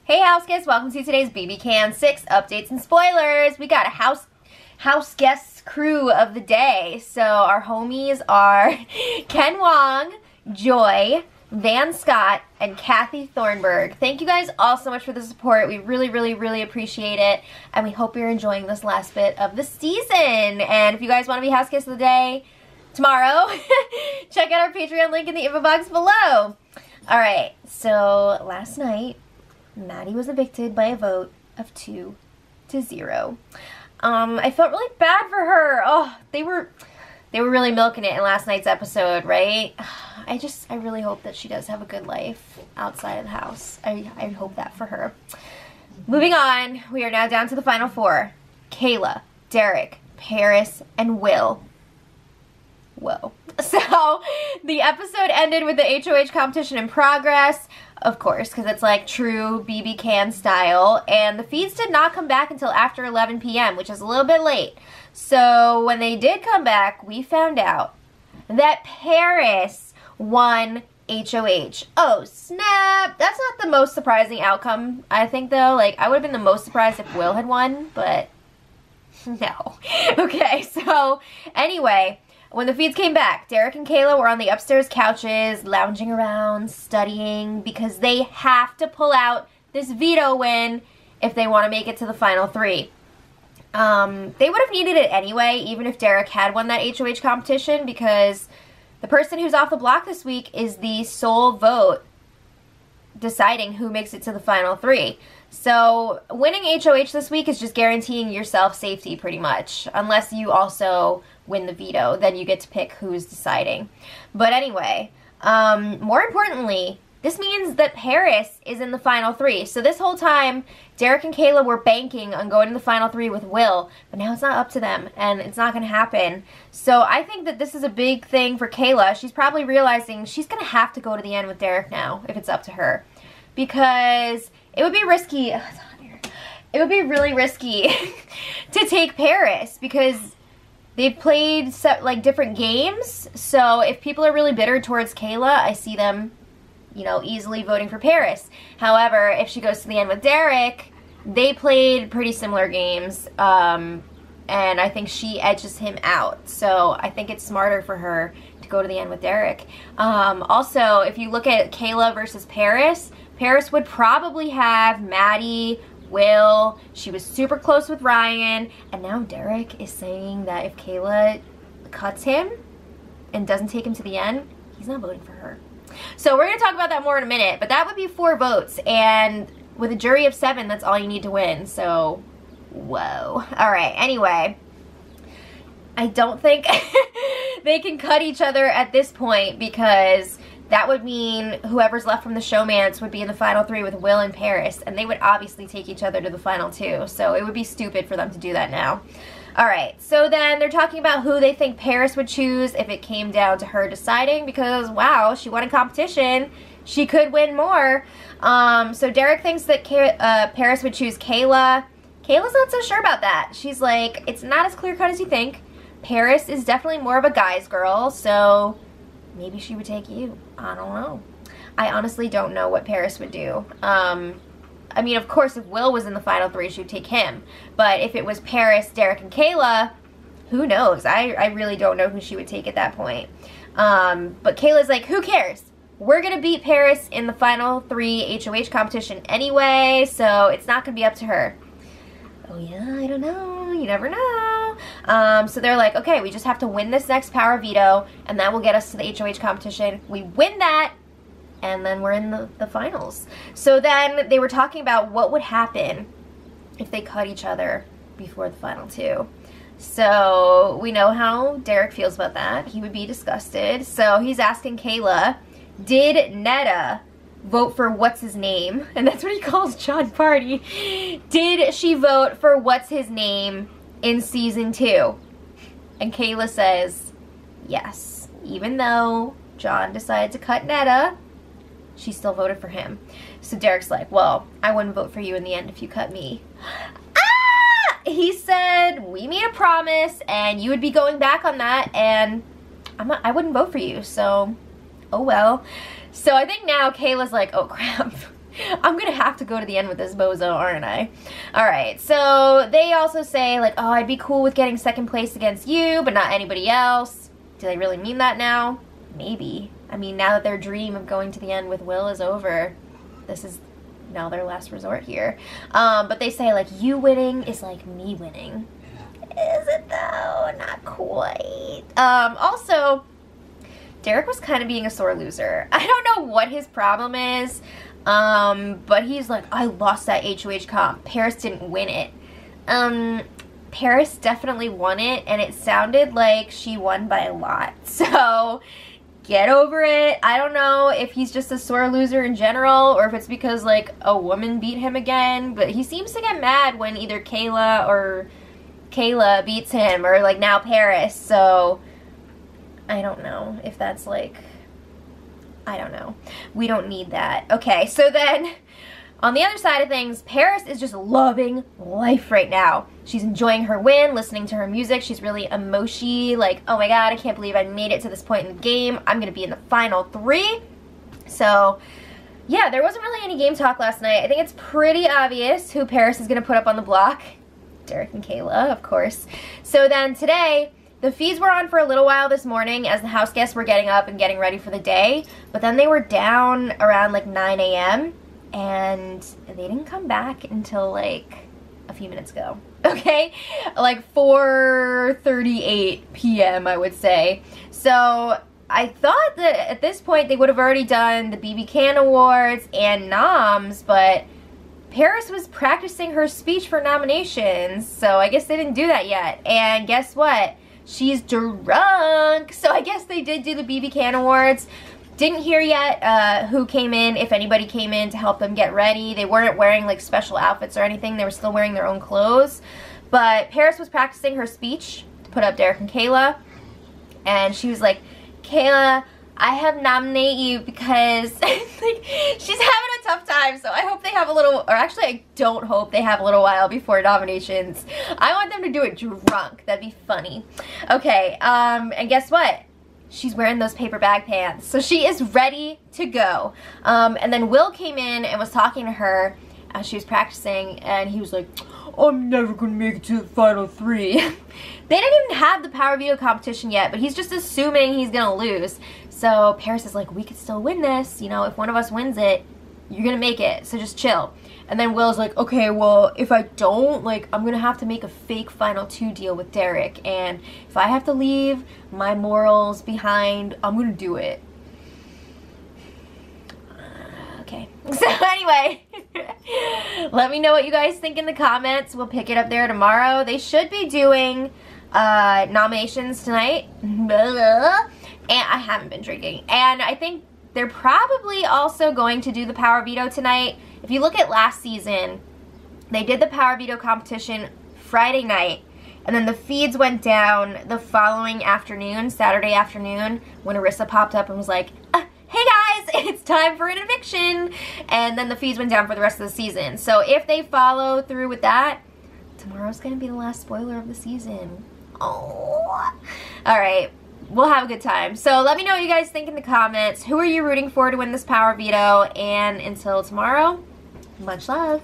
Hey house guests, welcome to today's BB Can 6 updates and spoilers. We got a house guest crew of the day. So our homies are Ken Wong, Joy, Van Scott, and Kathy Thornburg. Thank you guys all so much for the support. We really appreciate it, and we hope you're enjoying this last bit of the season. And if you guys want to be house guests of the day tomorrow, check out our Patreon link in the info box below. Alright, so last night Maddie was evicted by a vote of 2-0. I felt really bad for her. Oh, they were really milking it in last night's episode, right? I really hope that she does have a good life outside of the house. I hope that for her. Moving on, we are now down to the final four. Kayla, Derek, Paris, and Will. Whoa. So, the episode ended with the HOH competition in progress, of course, because it's like true BB Can style, and the feeds did not come back until after 11 p.m., which is a little bit late. So, when they did come back, we found out that Paris won HOH. Oh, snap! That's not the most surprising outcome, I think, though. Like, I would have been the most surprised if Will had won, but no. Okay, so, anyway, when the feeds came back, Derek and Kayla were on the upstairs couches, lounging around, studying, because they have to pull out this veto win if they want to make it to the final three. They would have needed it anyway, even if Derek had won that HOH competition, because the person who's off the block this week is the sole vote deciding who makes it to the final three. So winning HOH this week is just guaranteeing yourself safety pretty much, unless you also win the veto, then you get to pick who's deciding. But anyway, more importantly, this means that Paris is in the final three. So this whole time, Derek and Kayla were banking on going to the final three with Will, but now it's not up to them, and it's not going to happen. So I think that this is a big thing for Kayla. She's probably realizing she's going to have to go to the end with Derek now, if it's up to her. Because it would be risky, it would be really risky to take Paris, because they've played like different games. So if people are really bitter towards Kayla, I see them, you know, easily voting for Paris. However, if she goes to the end with Derek, they played pretty similar games, and I think she edges him out. So I think it's smarter for her to go to the end with Derek. Also, if you look at Kayla versus Paris, Paris would probably have Maddie, Will. She was super close with Ryan, and now Derek is saying that if Kayla cuts him and doesn't take him to the end, he's not voting for her. So we're going to talk about that more in a minute, but that would be 4 votes, and with a jury of 7, that's all you need to win. So, whoa. Alright, anyway, I don't think they can cut each other at this point, because that would mean whoever's left from the showmance would be in the final 3 with Will and Paris, and they would obviously take each other to the final 2, so it would be stupid for them to do that now. Alright, so then they're talking about who they think Paris would choose if it came down to her deciding, because, wow, she won a competition. She could win more. So Derek thinks that Paris would choose Kayla. Kayla's not so sure about that. She's like, it's not as clear-cut as you think. Paris is definitely more of a guy's girl, so maybe she would take you. I don't know. I honestly don't know what Paris would do. I mean, of course, if Will was in the final 3, she would take him. But if it was Paris, Derek, and Kayla, who knows? I really don't know who she would take at that point. But Kayla's like, who cares? We're going to beat Paris in the final 3 HOH competition anyway, so it's not going to be up to her. Oh yeah, I don't know. You never know. So they're like, okay, we just have to win this next power veto, and that will get us to the HOH competition. We win that, and then we're in the finals. So then they were talking about what would happen if they cut each other before the final 2. So we know how Derek feels about that. He would be disgusted. So he's asking Kayla, did Netta vote for what's his name? And that's what he calls John Party. Did she vote for what's his name in season 2? And Kayla says yes. Even though John decided to cut Netta, she still voted for him. So Derek's like, well, I wouldn't vote for you in the end if you cut me. Ah! He said, we made a promise, and you would be going back on that, and I wouldn't vote for you, so oh well. So I think now Kayla's like, oh crap, I'm gonna have to go to the end with this bozo, aren't I? Alright, so they also say, like, oh, I'd be cool with getting second place against you, but not anybody else. Do they really mean that now? Maybe. I mean, now that their dream of going to the end with Will is over, this is now their last resort here. But they say, like, you winning is like me winning. Is it though? Not quite. Also, Derek was kind of being a sore loser. I don't know what his problem is, but he's like, I lost that HOH comp. Paris didn't win it. Paris definitely won it, and it sounded like she won by a lot. So, get over it. I don't know if he's just a sore loser in general, or if it's because, like, a woman beat him again, but he seems to get mad when either Kayla or Kayla beats him, or, like, now Paris, so I don't know if that's, like, I don't know. We don't need that. Okay, so then, on the other side of things, Paris is just loving life right now. She's enjoying her win, listening to her music. She's really emoji, like, oh my god, I can't believe I made it to this point in the game. I'm going to be in the final 3. So, yeah, there wasn't really any game talk last night. I think it's pretty obvious who Paris is going to put up on the block. Derek and Kayla, of course. So then today, the feeds were on for a little while this morning as the house guests were getting up and getting ready for the day. But then they were down around like 9 a.m. and they didn't come back until like a few minutes ago. Okay? Like 4:38 p.m. I would say. So I thought that at this point they would have already done the BB Can Awards and noms, but Paris was practicing her speech for nominations, so I guess they didn't do that yet. And guess what? She's drunk! So I guess they did do the BB Can Awards. Didn't hear yet who came in, if anybody came in to help them get ready. They weren't wearing like special outfits or anything. They were still wearing their own clothes. But Paris was practicing her speech to put up Derek and Kayla. And she was like, Kayla, I have nominate you because like, she's having a tough time, so I hope they have a little, or actually I don't hope they have a little while before nominations. I want them to do it drunk. That'd be funny. Okay, and guess what? She's wearing those paper bag pants, so she is ready to go. And then Will came in and was talking to her as she was practicing, and he was like, I'm never gonna make it to the final 3. They didn't even have the power veto competition yet, but he's just assuming he's gonna lose. So Paris is like, we could still win this, you know, if one of us wins it, you're gonna make it, so just chill. And then Will's like, okay, well, if I don't, like, I'm gonna have to make a fake final 2 deal with Derek, and if I have to leave my morals behind, I'm gonna do it. Okay, so anyway, let me know what you guys think in the comments. We'll pick it up there tomorrow. They should be doing nominations tonight. And I haven't been drinking. And I think they're probably also going to do the power veto tonight. If you look at last season, they did the power veto competition Friday night, and then the feeds went down the following afternoon, Saturday afternoon, when Arissa popped up and was like, hey guys, it's time for an eviction. And then the feeds went down for the rest of the season. So if they follow through with that, tomorrow's going to be the last spoiler of the season. Oh. Alright. We'll have a good time. So let me know what you guys think in the comments. Who are you rooting for to win this power veto? And until tomorrow, much love.